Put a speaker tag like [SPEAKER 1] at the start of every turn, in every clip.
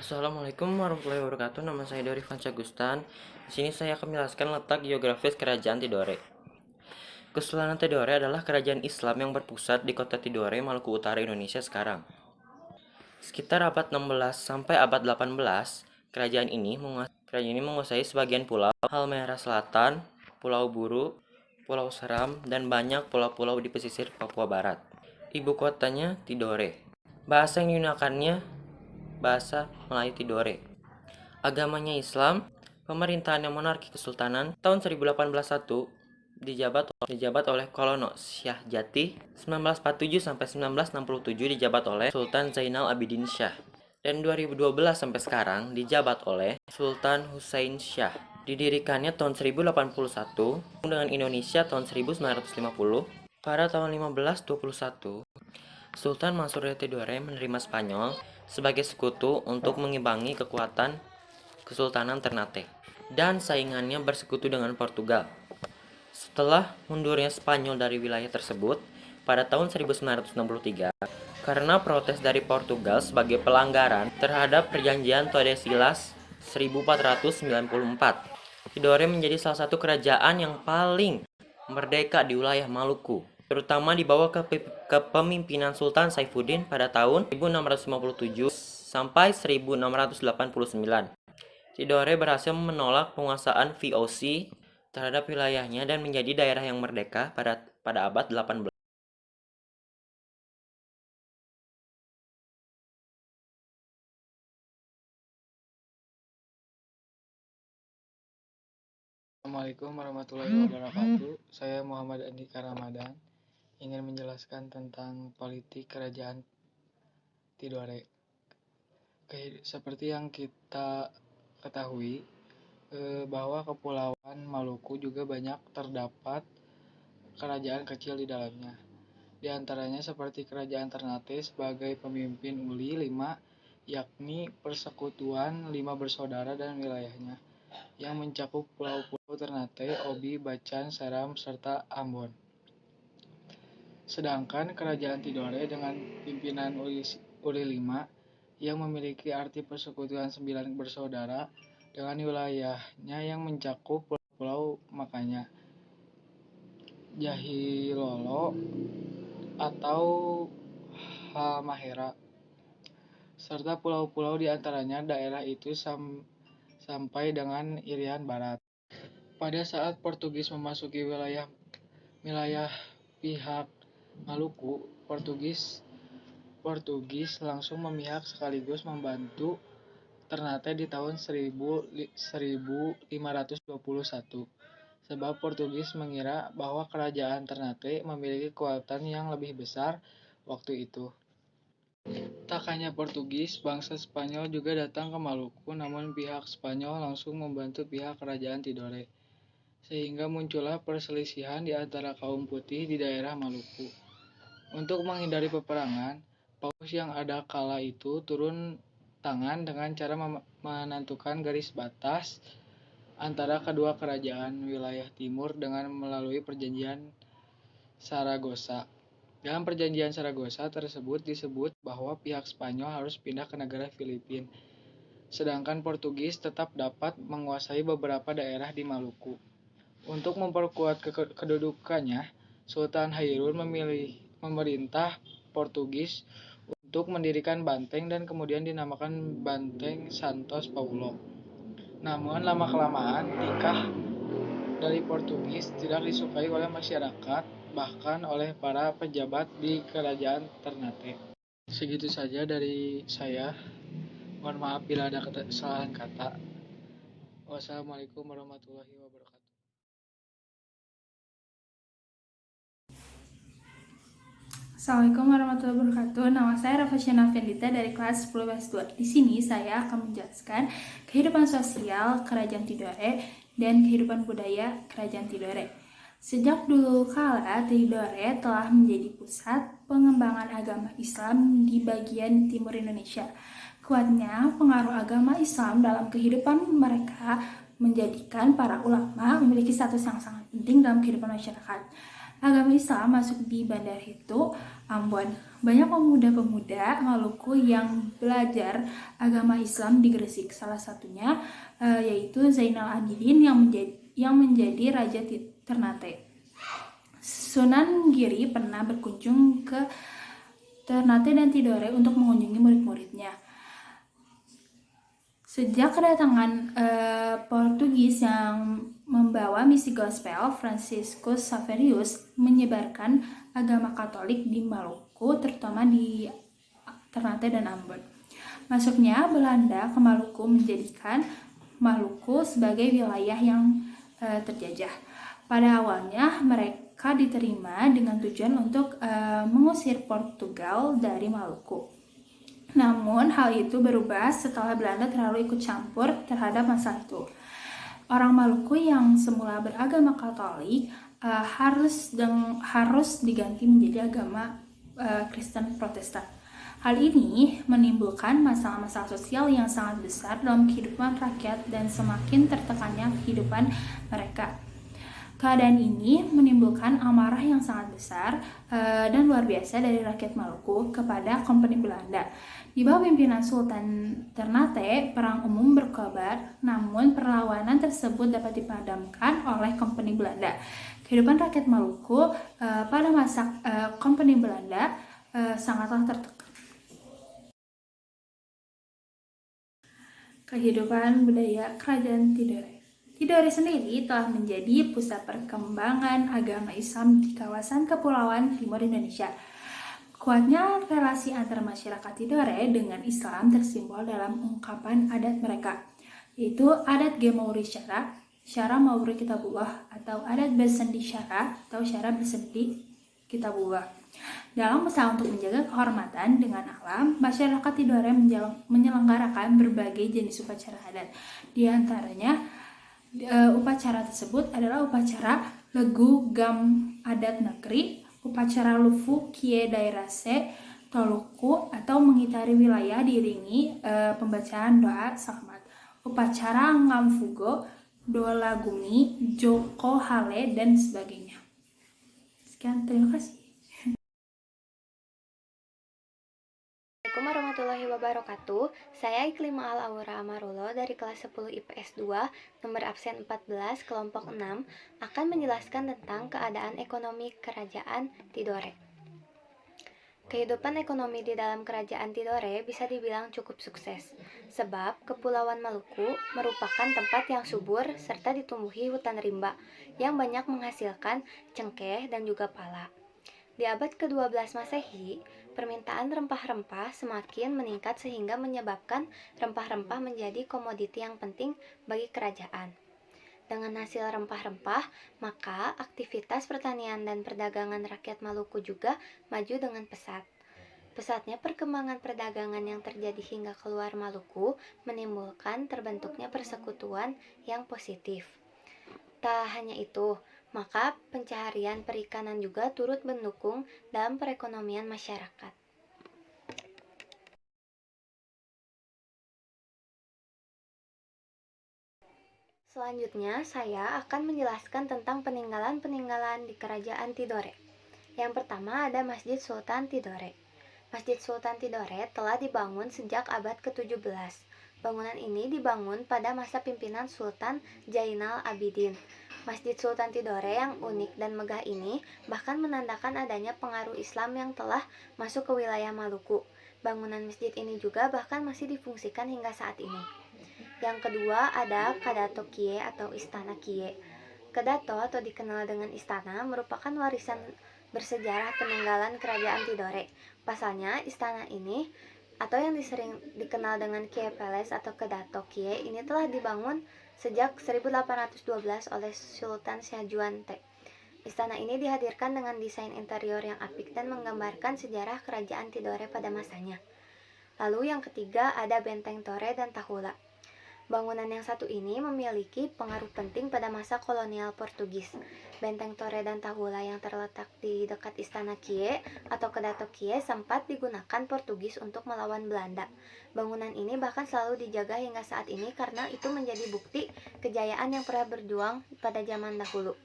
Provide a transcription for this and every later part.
[SPEAKER 1] Assalamualaikum warahmatullahi wabarakatuh. Nama saya Dori Fanca Gustan. Di sini saya akan menjelaskan letak geografis Kerajaan Tidore. Kesultanan Tidore adalah kerajaan Islam yang berpusat di kota Tidore, Maluku Utara, Indonesia sekarang. Sekitar abad 16 sampai abad 18, kerajaan ini menguasai sebagian pulau Halmahera Selatan, Pulau Buru, Pulau Seram, dan banyak pulau-pulau di pesisir Papua Barat. Ibu kotanya Tidore. Bahasa yang digunakannya bahasa Melayu Tidore. Agamanya Islam, pemerintahannya monarki kesultanan. Tahun 1801 dijabat oleh Kolono Syah Jati. 1947 sampai 1967 dijabat oleh Sultan Zainal Abidin Syah. Dan 2012 sampai sekarang dijabat oleh Sultan Hussein Syah. Didirikannya tahun 1081 dengan Indonesia tahun 1950. Pada tahun 1521, Sultan Mansur Tidore menerima Spanyol sebagai sekutu untuk mengimbangi kekuatan Kesultanan Ternate, dan saingannya bersekutu dengan Portugal. Setelah mundurnya Spanyol dari wilayah tersebut pada tahun 1963 karena protes dari Portugal sebagai pelanggaran terhadap perjanjian Tordesillas 1494, Tidore menjadi salah satu kerajaan yang paling merdeka di wilayah Maluku, terutama di bawah kepemimpinan Sultan Saifuddin pada tahun 1657 sampai 1689. Tidore berhasil menolak penguasaan VOC terhadap wilayahnya dan menjadi daerah yang merdeka pada abad 18.
[SPEAKER 2] Assalamualaikum warahmatullahi wabarakatuh. Saya Muhammad Andika Ramadan ingin menjelaskan tentang politik kerajaan Tidore. Seperti yang kita ketahui, bahwa Kepulauan Maluku juga banyak terdapat kerajaan kecil di dalamnya. Di antaranya seperti Kerajaan Ternate sebagai pemimpin Uli V, yakni persekutuan 5 bersaudara dan wilayahnya, yang mencakup pulau-pulau Ternate, Obi, Bacan, Seram, serta Ambon. Sedangkan Kerajaan Tidore dengan pimpinan Uli V yang memiliki arti persekutuan 9 bersaudara dengan wilayahnya yang mencakup pulau-pulau Makanya, Jahilolo atau Halmahera, serta pulau-pulau di antaranya daerah itu sampai dengan Irian Barat. Pada saat Portugis memasuki wilayah pihak Maluku, Portugis langsung memihak sekaligus membantu Ternate di tahun 1521, sebab Portugis mengira bahwa kerajaan Ternate memiliki kekuatan yang lebih besar waktu itu. Tak hanya Portugis, bangsa Spanyol juga datang ke Maluku, namun pihak Spanyol langsung membantu pihak kerajaan Tidore, sehingga muncullah perselisihan di antara kaum putih di daerah Maluku. Untuk menghindari peperangan, Paus yang ada kala itu turun tangan dengan cara menentukan garis batas antara kedua kerajaan wilayah timur dengan melalui perjanjian Saragossa. Dalam perjanjian Saragossa tersebut disebut bahwa pihak Spanyol harus pindah ke negara Filipina, sedangkan Portugis tetap dapat menguasai beberapa daerah di Maluku. Untuk memperkuat kedudukannya, Sultan Hairun memerintah Portugis untuk mendirikan banteng dan kemudian dinamakan Banteng Santos Paulo. Namun lama-kelamaan nikah dari Portugis tidak disukai oleh masyarakat, bahkan oleh para pejabat di kerajaan Ternate. Segitu saja dari saya. Mohon maaf bila ada kesalahan kata. Wassalamualaikum warahmatullahi wabarakatuh.
[SPEAKER 3] Assalamualaikum warahmatullahi wabarakatuh. Nama saya Rafashina Fendita dari kelas 10 S2. Di sini saya akan menjelaskan kehidupan sosial Kerajaan Tidore dan kehidupan budaya Kerajaan Tidore. Sejak dulu kala, Tidore telah menjadi pusat pengembangan agama Islam di bagian timur Indonesia. Kuatnya pengaruh agama Islam dalam kehidupan mereka menjadikan para ulama memiliki status yang sangat penting dalam kehidupan masyarakat. agama Islam masuk di Bandar itu Ambon. Banyak pemuda-pemuda Maluku yang belajar agama Islam di Gresik. Salah satunya yaitu Zainal Abidin yang menjadi Raja Ternate. Sunan Giri pernah berkunjung ke Ternate dan Tidore untuk mengunjungi murid-muridnya. Sejak kedatangan Portugis yang membawa misi gospel, Franciscus Xaverius menyebarkan agama Katolik di Maluku, terutama di Ternate dan Ambon. Masuknya Belanda ke Maluku menjadikan Maluku sebagai wilayah yang terjajah. Pada awalnya mereka diterima dengan tujuan untuk mengusir Portugal dari Maluku. Namun hal itu berubah setelah Belanda terlalu ikut campur terhadap masalah itu. Orang Maluku yang semula beragama Katolik harus diganti menjadi agama Kristen Protestan. Hal ini menimbulkan masalah-masalah sosial yang sangat besar dalam kehidupan rakyat dan semakin tertekannya kehidupan mereka. Keadaan ini menimbulkan amarah yang sangat besar dan luar biasa dari rakyat Maluku kepada Kompeni Belanda. Di bawah pimpinan Sultan Ternate, perang umum berkobar, namun perlawanan tersebut dapat dipadamkan oleh Kompeni Belanda. Kehidupan rakyat Maluku pada masa Kompeni Belanda sangatlah tertekan. Kehidupan budaya Kerajaan Tidore. Tidore sendiri telah menjadi pusat perkembangan agama Islam di kawasan Kepulauan Timur Indonesia. Kuatnya relasi antar masyarakat Tidore dengan Islam tersimbol dalam ungkapan adat mereka, yaitu adat Gemauri Syara, Syara Mauri Kitabullah, atau adat Bersendi Syara atau Syara Bersendi Kitabullah. Dalam usaha untuk menjaga kehormatan dengan alam, masyarakat Tidore menyelenggarakan berbagai jenis upacara adat. Di antaranya upacara tersebut adalah upacara Legu Gam Adat Negeri, upacara Lufu Kie Dairase Toluku atau mengitari wilayah diiringi pembacaan doa selamat, upacara Ngamfugo, Dolagumi, Joko Hale, dan sebagainya. Sekian, terima kasih.
[SPEAKER 4] Assalamualaikum warahmatullahi wabarakatuh. Saya Iklima Al-Aura Amarulo dari kelas 10 IPS 2, nomor absen 14, kelompok 6, akan menjelaskan tentang keadaan ekonomi Kerajaan Tidore. Kehidupan ekonomi di dalam Kerajaan Tidore bisa dibilang cukup sukses, sebab Kepulauan Maluku merupakan tempat yang subur serta ditumbuhi hutan rimba yang banyak menghasilkan cengkeh dan juga pala. Di abad ke-12 Masehi, permintaan rempah-rempah semakin meningkat sehingga menyebabkan rempah-rempah menjadi komoditi yang penting bagi kerajaan. Dengan hasil rempah-rempah, maka aktivitas pertanian dan perdagangan rakyat Maluku juga maju dengan pesat. Pesatnya perkembangan perdagangan yang terjadi hingga keluar Maluku menimbulkan terbentuknya persekutuan yang positif. Tak hanya itu, maka pencaharian perikanan juga turut mendukung dalam perekonomian masyarakat. Selanjutnya, saya akan menjelaskan tentang peninggalan-peninggalan di Kerajaan Tidore. Yang pertama ada Masjid Sultan Tidore. Masjid Sultan Tidore telah dibangun sejak abad ke-17. Bangunan ini dibangun pada masa pimpinan Sultan Zainal Abidin. Masjid Sultan Tidore yang unik dan megah ini bahkan menandakan adanya pengaruh Islam yang telah masuk ke wilayah Maluku. Bangunan masjid ini juga bahkan masih difungsikan hingga saat ini. Yang kedua ada Kadato Kie atau Istana Kie. Kadato atau dikenal dengan istana merupakan warisan bersejarah peninggalan Kerajaan Tidore. Pasalnya, istana ini atau yang sering dikenal dengan Kie Palace atau Kadato Kie ini telah dibangun sejak 1812 oleh Sultan Syajuante. Istana ini dihadirkan dengan desain interior yang apik dan menggambarkan sejarah Kerajaan Tidore pada masanya. Lalu yang ketiga ada Benteng Tore dan Tahula. Bangunan yang satu ini memiliki pengaruh penting pada masa kolonial Portugis. Benteng Tore dan Tahula yang terletak di dekat Istana Kie atau Kadato Kie sempat digunakan Portugis untuk melawan Belanda. Bangunan ini bahkan selalu dijaga hingga saat ini karena itu menjadi bukti kejayaan yang pernah berjuang pada zaman dahulu.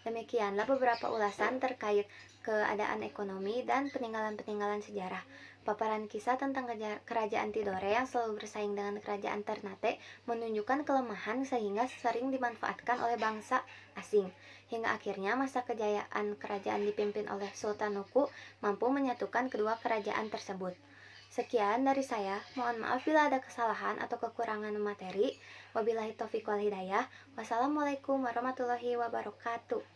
[SPEAKER 4] Demikianlah beberapa ulasan terkait keadaan ekonomi dan peninggalan-peninggalan sejarah. Paparan kisah tentang kerajaan Tidore yang selalu bersaing dengan kerajaan Ternate menunjukkan kelemahan sehingga sering dimanfaatkan oleh bangsa asing. Hingga akhirnya masa kejayaan kerajaan dipimpin oleh Sultan Nuku mampu menyatukan kedua kerajaan tersebut. Sekian dari saya, mohon maaf bila ada kesalahan atau kekurangan materi. Wabillahi taufiq wal hidayah. Wassalamualaikum warahmatullahi wabarakatuh.